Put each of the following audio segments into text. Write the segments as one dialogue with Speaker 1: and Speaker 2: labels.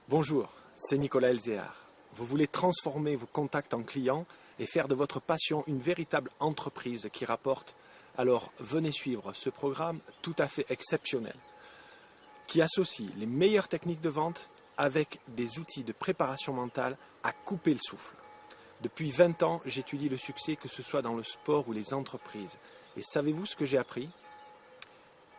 Speaker 1: Bonjour, c'est Nicolas Elzéar. Vous voulez transformer vos contacts en clients et faire de votre passion une véritable entreprise qui rapporte? Alors venez suivre ce programme tout à fait exceptionnel qui associe les meilleures techniques de vente avec des outils de préparation mentale à couper le souffle. Depuis 20 ans, j'étudie le succès, que ce soit dans le sport ou les entreprises. Et savez-vous ce que j'ai appris?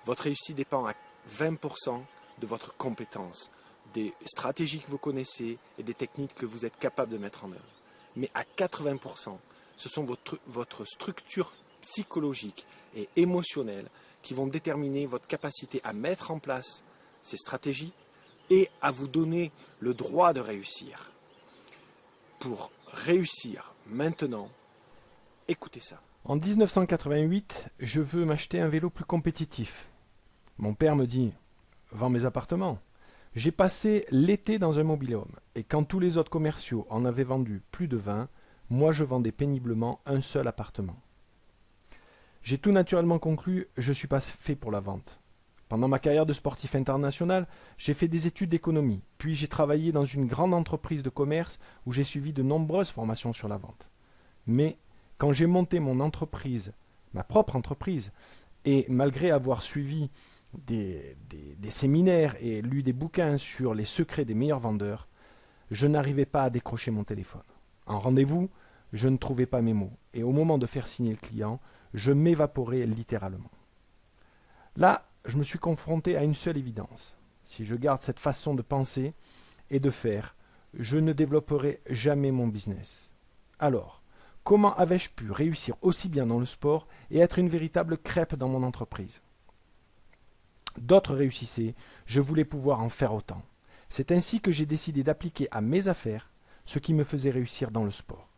Speaker 1: Votre réussite dépend à 20% de votre compétence, des stratégies que vous connaissez et des techniques que vous êtes capable de mettre en œuvre. Mais à 80%, ce sont votre structure psychologique et émotionnelle qui vont déterminer votre capacité à mettre en place ces stratégies et à vous donner le droit de réussir. Pour réussir maintenant, écoutez ça.
Speaker 2: En 1988, je veux m'acheter un vélo plus compétitif. Mon père me dit « Vends mes appartements ». J'ai passé l'été dans un mobil-home et quand tous les autres commerciaux en avaient vendu plus de 20, moi je vendais péniblement un seul appartement. J'ai tout naturellement conclu « Je ne suis pas fait pour la vente ». Pendant ma carrière de sportif international, j'ai fait des études d'économie, puis j'ai travaillé dans une grande entreprise de commerce où j'ai suivi de nombreuses formations sur la vente. Mais quand j'ai monté mon entreprise, ma propre entreprise, et malgré avoir suivi des séminaires et lu des bouquins sur les secrets des meilleurs vendeurs, je n'arrivais pas à décrocher mon téléphone. En rendez-vous, je ne trouvais pas mes mots, et au moment de faire signer le client, je m'évaporais littéralement. Là, je me suis confronté à une seule évidence. Si je garde cette façon de penser et de faire, je ne développerai jamais mon business. Alors, comment avais-je pu réussir aussi bien dans le sport et être une véritable crêpe dans mon entreprise? D'autres réussissaient, je voulais pouvoir en faire autant. C'est ainsi que j'ai décidé d'appliquer à mes affaires ce qui me faisait réussir dans le sport.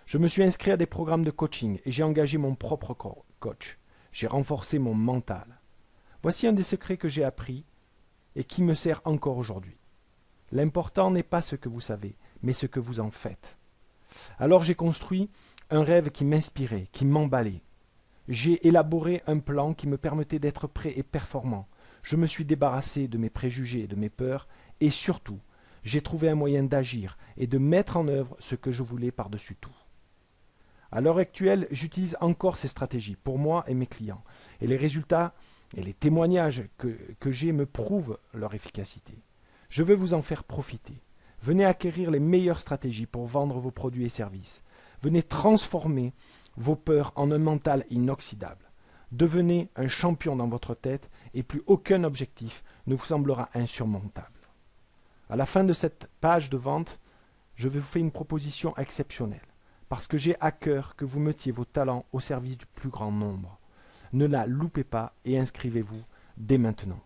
Speaker 2: Je me suis inscrit à des programmes de coaching et j'ai engagé mon propre coach. J'ai renforcé mon mental. Voici un des secrets que j'ai appris et qui me sert encore aujourd'hui. L'important n'est pas ce que vous savez, mais ce que vous en faites. Alors j'ai construit un rêve qui m'inspirait, qui m'emballait. J'ai élaboré un plan qui me permettait d'être prêt et performant. Je me suis débarrassé de mes préjugés et de mes peurs et surtout, j'ai trouvé un moyen d'agir et de mettre en œuvre ce que je voulais par-dessus tout. À l'heure actuelle, j'utilise encore ces stratégies pour moi et mes clients. Et les résultats et les témoignages que j'ai me prouvent leur efficacité. Je veux vous en faire profiter. Venez acquérir les meilleures stratégies pour vendre vos produits et services. Venez transformer vos peurs en un mental inoxydable. Devenez un champion dans votre tête et plus aucun objectif ne vous semblera insurmontable. À la fin de cette page de vente, je vais vous faire une proposition exceptionnelle parce que j'ai à cœur que vous mettiez vos talents au service du plus grand nombre. Ne la loupez pas et inscrivez-vous dès maintenant.